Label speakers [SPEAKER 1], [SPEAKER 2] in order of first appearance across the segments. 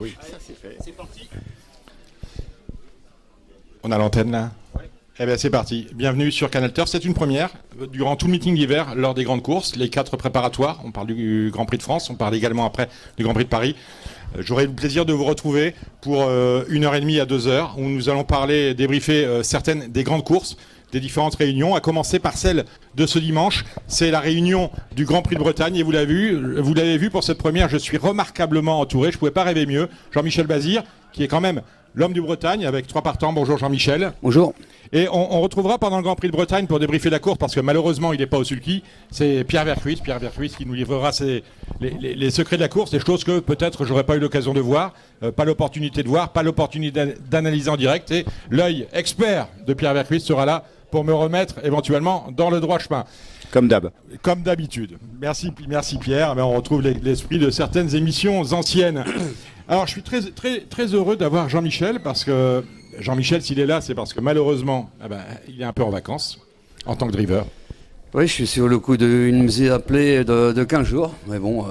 [SPEAKER 1] Oui, ça c'est fait. C'est parti. On a l'antenne là. Ouais. Eh bien c'est parti. Bienvenue sur Canal Turf. C'est une première. Durant tout le meeting d'hiver, lors des grandes courses, les 4 préparatoires, on parle du Grand Prix de France, on parle également après du Grand Prix de Paris. J'aurai le plaisir de vous retrouver pour 1h30 à 2h, où nous allons parler, débriefer certaines des grandes courses, des différentes réunions, à commencer par celle de ce dimanche. C'est la réunion du Grand Prix de Bretagne et vous l'avez vu pour cette première, je suis remarquablement entouré, je ne pouvais pas rêver mieux. Jean-Michel Bazir, qui est quand même l'homme du Bretagne avec 3 partants. Bonjour Jean-Michel.
[SPEAKER 2] Bonjour.
[SPEAKER 1] Et on retrouvera pendant le Grand Prix de Bretagne pour débriefer la course, parce que malheureusement il n'est pas au sulky, c'est Pierre Vercuys qui nous livrera les secrets de la course, des choses que peut-être j'aurais pas eu l'occasion de voir, pas l'opportunité de voir, pas l'opportunité d'analyser en direct, et l'œil expert de Pierre Vercuys sera là pour me remettre éventuellement dans le droit chemin.
[SPEAKER 2] Comme d'hab.
[SPEAKER 1] Comme d'habitude. Merci Pierre. Mais on retrouve l'esprit de certaines émissions anciennes. Alors je suis très heureux d'avoir Jean-Michel, parce que Jean-Michel, s'il est là, c'est parce que malheureusement, il est un peu en vacances en tant que driver.
[SPEAKER 2] Oui, je suis sur le coup d'une mise à pied de 15 jours. Mais bon,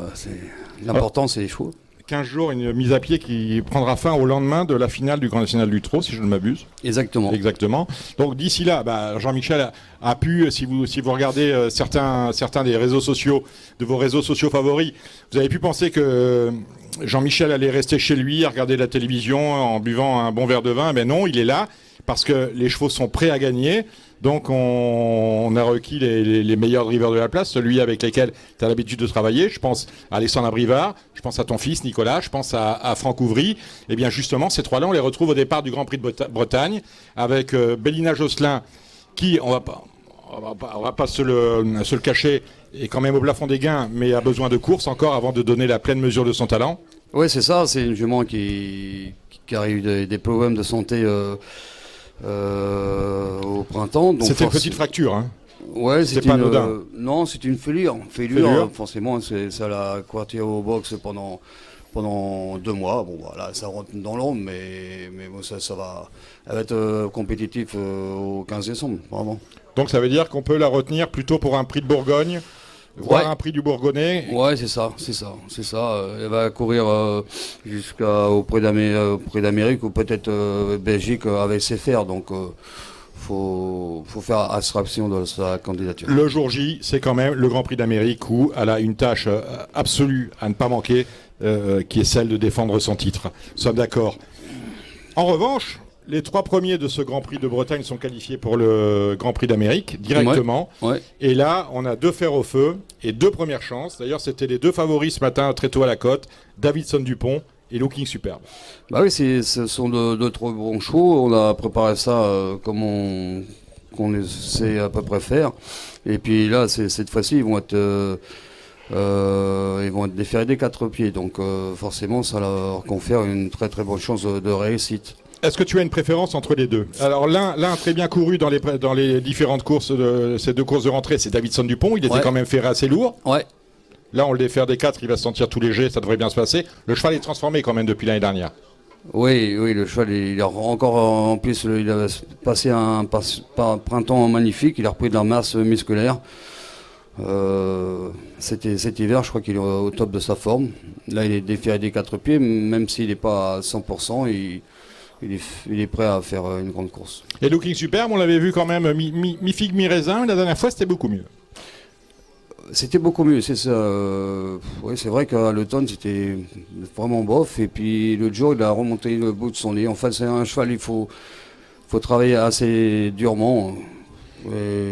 [SPEAKER 2] l'important, c'est les chevaux.
[SPEAKER 1] 15 jours, une mise à pied qui prendra fin au lendemain de la finale du Grand National du Trot, si je ne m'abuse.
[SPEAKER 2] Exactement.
[SPEAKER 1] Donc d'ici là, Jean-Michel a pu, si vous regardez certains des réseaux sociaux, de vos réseaux sociaux favoris, vous avez pu penser que Jean-Michel allait rester chez lui, à regarder la télévision en buvant un bon verre de vin. Mais non, il est là parce que les chevaux sont prêts à gagner. Donc on a requis les meilleurs drivers de la place, celui avec lesquels tu as l'habitude de travailler. Je pense à Alexandre Abrivard, je pense à ton fils Nicolas, je pense à Franck Ouvry. Et bien justement, ces 3-là, on les retrouve au départ du Grand Prix de Bretagne, avec Bélina Josselin, qui, on va pas se le cacher, est quand même au plafond des gains, mais a besoin de course encore avant de donner la pleine mesure de son talent.
[SPEAKER 2] Oui, c'est ça, c'est une jument qui a eu des problèmes de santé au printemps.
[SPEAKER 1] C'était une petite fracture, hein.
[SPEAKER 2] Ouais,
[SPEAKER 1] c'est pas anodin.
[SPEAKER 2] Non, c'est une fêlure. Forcément, ça l'a quartier au box pendant 2 mois. Bon, voilà, ça rentre dans l'ombre, mais bon, ça va. Elle va être compétitif au 15 décembre, vraiment.
[SPEAKER 1] Donc ça veut dire qu'on peut la retenir plutôt pour un prix de Bourgogne, voire un prix du Bourgonnais.
[SPEAKER 2] Ouais, c'est ça. Elle va courir jusqu'au prix d'Amérique ou peut-être Belgique avec SFR. Donc faut faire abstraction de sa candidature.
[SPEAKER 1] Le jour J, c'est quand même le Grand Prix d'Amérique où elle a une tâche absolue à ne pas manquer, qui est celle de défendre son titre. Nous sommes d'accord. En revanche, les 3 premiers de ce Grand Prix de Bretagne sont qualifiés pour le Grand Prix d'Amérique directement.
[SPEAKER 2] Ouais.
[SPEAKER 1] Et là, on a 2 fers au feu et 2 premières chances. D'ailleurs, c'était les 2 favoris ce matin, très tôt à la cote, Davidson Dupont et Looking Superbe.
[SPEAKER 2] Bah oui, ce sont deux trop bons chevaux. On a préparé ça comme qu'on sait à peu près faire. Et puis là, cette fois-ci, ils vont être déférés des 4 pieds. Donc forcément, ça leur confère une très très bonne chance de réussite.
[SPEAKER 1] Est-ce que tu as une préférence entre les deux? Alors l'un très bien couru dans les différentes courses, ces 2 courses de rentrée, c'est Davidson Dupont. Il était quand même ferré assez lourd.
[SPEAKER 2] Ouais.
[SPEAKER 1] Là, on le défère des 4, il va se sentir tout léger, ça devrait bien se passer. Le cheval est transformé quand même depuis l'année dernière.
[SPEAKER 2] Oui, le cheval, il a encore, en plus, il a passé un printemps magnifique, il a repris de la masse musculaire. Cet hiver, je crois qu'il est au top de sa forme. Là, il est déféré des 4 pieds, même s'il n'est pas à 100%, il est prêt à faire une grande course.
[SPEAKER 1] Et Looking Superbe, on l'avait vu quand même mi-figue, mi-raisin, la dernière fois, c'était beaucoup mieux.
[SPEAKER 2] C'était beaucoup mieux, c'est ça. Oui, c'est vrai qu'à l'automne, c'était vraiment bof. Et puis l'autre jour, il a remonté le bout de son nez. Enfin, c'est un cheval, il faut travailler assez durement. Et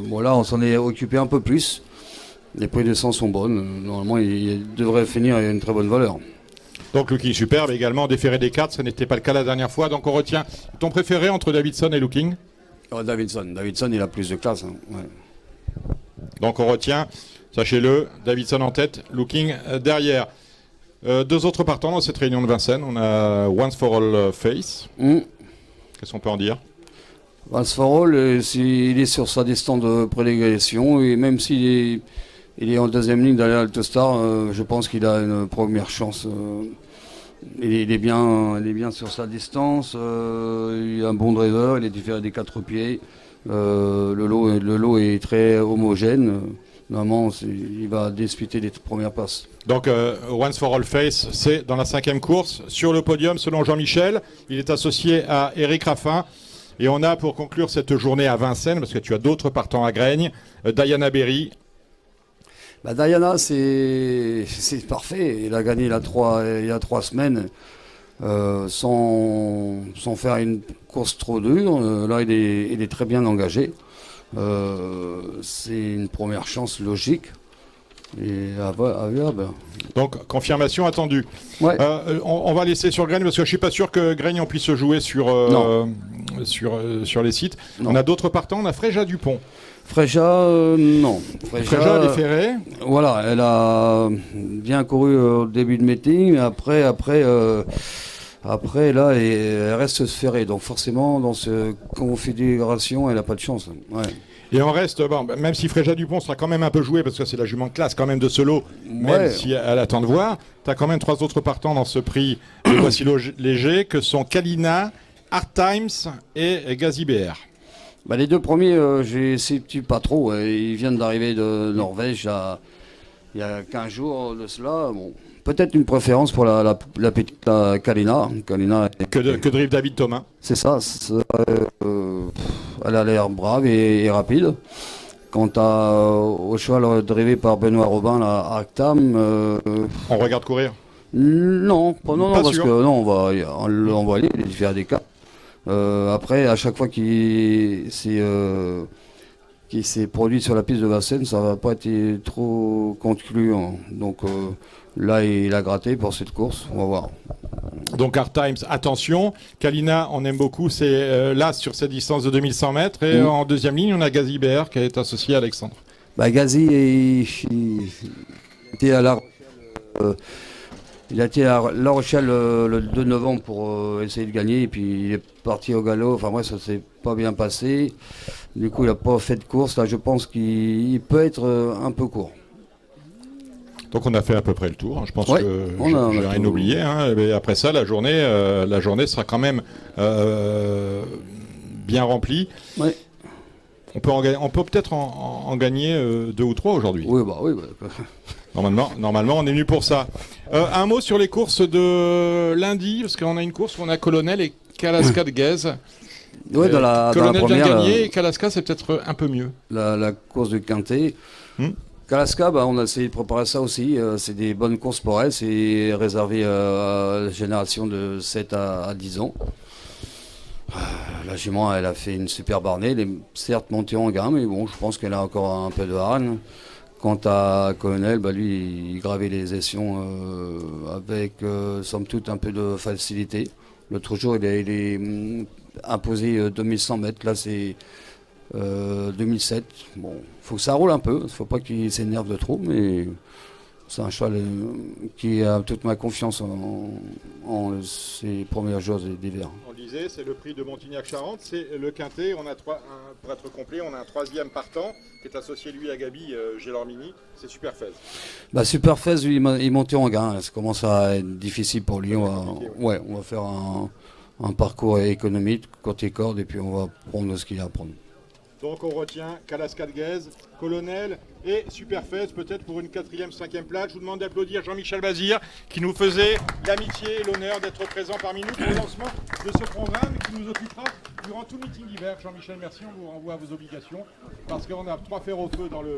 [SPEAKER 2] voilà, on s'en est occupé un peu plus. Les prix de sang sont bonnes. Normalement, il devrait finir à une très bonne valeur.
[SPEAKER 1] Donc Looking Superbe également déféré des 4, ce n'était pas le cas la dernière fois. Donc on retient ton préféré entre Davidson et Looking?
[SPEAKER 2] Davidson, il a plus de classe. Hein. Ouais.
[SPEAKER 1] Donc on retient, sachez-le, Davidson en tête, Looking derrière. 2 autres partants dans cette réunion de Vincennes. On a Once for All Face. Qu'est-ce qu'on peut en dire?
[SPEAKER 2] Once for All, il est sur sa distance de prélégation. Et même s'il est en 2e ligne derrière Altostar, je pense qu'il a une première chance. Il est bien sur sa distance. Il a un bon driver, il est différé des 4 pieds. Le lot est très homogène. normalement, il va disputer les premières places.
[SPEAKER 1] Donc, Once for All Face, c'est dans la 5e course. Sur le podium, selon Jean-Michel, il est associé à Eric Raffin. Et on a, pour conclure cette journée à Vincennes, parce que tu as d'autres partants à Graignes, Diana Berry.
[SPEAKER 2] Bah, Diana, c'est parfait. Il a gagné il y a 3 semaines sans faire une course trop dure. Là, il est très bien engagé. C'est une première chance logique. Et
[SPEAKER 1] Donc, confirmation attendue.
[SPEAKER 2] Ouais.
[SPEAKER 1] On va laisser sur Graignes, parce que je ne suis pas sûr que Graignes on puisse jouer sur les sites.
[SPEAKER 2] Non.
[SPEAKER 1] On a d'autres partants, on a Fréja Dupont.
[SPEAKER 2] Fréja, non.
[SPEAKER 1] Fréja, elle est ferrée.
[SPEAKER 2] Voilà, elle a bien couru au début de meeting, mais après là, elle reste ferrée. Donc forcément, dans cette configuration, elle n'a pas de chance. Ouais.
[SPEAKER 1] Et on reste, bon, même si Fréja Dupont sera quand même un peu jouée, parce que c'est la jument de classe quand même de ce lot, même si elle attend de voir, tu as quand même 3 autres partants dans ce prix de voici léger, que sont Kalina, Hard Times et Gazi BR.
[SPEAKER 2] Bah, les 2 premiers, j'ai situé pas trop. Ils viennent d'arriver de Norvège il y a 15 jours de cela. Bon, peut-être une préférence pour la petite Kalina.
[SPEAKER 1] Que drive David Thomas.
[SPEAKER 2] C'est ça. Elle a l'air brave et rapide. Quant au cheval drivé par Benoît Robin, la Arctam.
[SPEAKER 1] On regarde courir.
[SPEAKER 2] Non,
[SPEAKER 1] Pas
[SPEAKER 2] parce
[SPEAKER 1] sûr.
[SPEAKER 2] que non, on va aller faire des cas. Après, à chaque fois qu'il s'est produit sur la piste de Vincennes, ça va pas être trop concluant. Donc là, il a gratté pour cette course. On va voir.
[SPEAKER 1] Donc Hard Times, attention. Kalina, on aime beaucoup. C'est là sur cette distance de 2100 mètres. Et en deuxième ligne, on a Gazi BR qui est associé à Alexandre.
[SPEAKER 2] Bah, Gazi, il était à La Rochelle. Il a été à La Rochelle le 2 novembre pour essayer de gagner, et puis il est parti au galop. Enfin bref, ça s'est pas bien passé. Du coup, il n'a pas fait de course. Là, je pense qu'il peut être un peu court.
[SPEAKER 1] Donc on a fait à peu près le tour. Je pense
[SPEAKER 2] Ouais,
[SPEAKER 1] que
[SPEAKER 2] on a
[SPEAKER 1] j'ai rien
[SPEAKER 2] tout.
[SPEAKER 1] oublié. Mais après ça, la journée sera quand même bien remplie.
[SPEAKER 2] Ouais.
[SPEAKER 1] On peut peut-être en gagner 2 ou 3 aujourd'hui.
[SPEAKER 2] Oui.
[SPEAKER 1] Normalement, on est venu pour ça. Un mot sur les courses de lundi, parce qu'on a une course où on a Colonel et Kalaska de Guèze.
[SPEAKER 2] Ouais, dans la
[SPEAKER 1] Colonel
[SPEAKER 2] première,
[SPEAKER 1] vient de gagner et Kalaska, c'est peut-être un peu mieux.
[SPEAKER 2] la course du Quintet. Kalaska, on a essayé de préparer ça aussi. C'est des bonnes courses pour elle. C'est réservé à la génération de 7 à 10 ans. La jument, elle a fait une super barnée. Elle est certes montée en gamme, mais bon, je pense qu'elle a encore un peu de hargne. Quant à Colonel, lui, il gravait les échelons avec, somme toute, un peu de facilité. L'autre jour, il est imposé 2100 mètres. Là, c'est 2007. Bon, faut que ça roule un peu. Il faut pas qu'il s'énerve de trop, mais c'est un cheval qui a toute ma confiance en ses premiers jours d'hiver.
[SPEAKER 1] On le disait, c'est le prix de Montignac-Charente, c'est le Quintet. On a pour être complet, on a un 3e partant qui est associé lui à Gabi Gélormini. C'est Superfez.
[SPEAKER 2] Superfez, lui, il est monté en gain. Ça commence à être difficile pour lui. On va faire un parcours économique côté corde, et puis on va prendre ce qu'il y a à prendre.
[SPEAKER 1] Donc on retient Kalaska de Guèze, Colonel et Superfez, peut-être pour une 4e, 5e place. Je vous demande d'applaudir Jean-Michel Bazir qui nous faisait l'amitié et l'honneur d'être présent parmi nous pour le lancement de ce programme qui nous occupera durant tout le meeting d'hiver. Jean-Michel, merci, on vous renvoie à vos obligations parce qu'on a 3 fers au feu dans le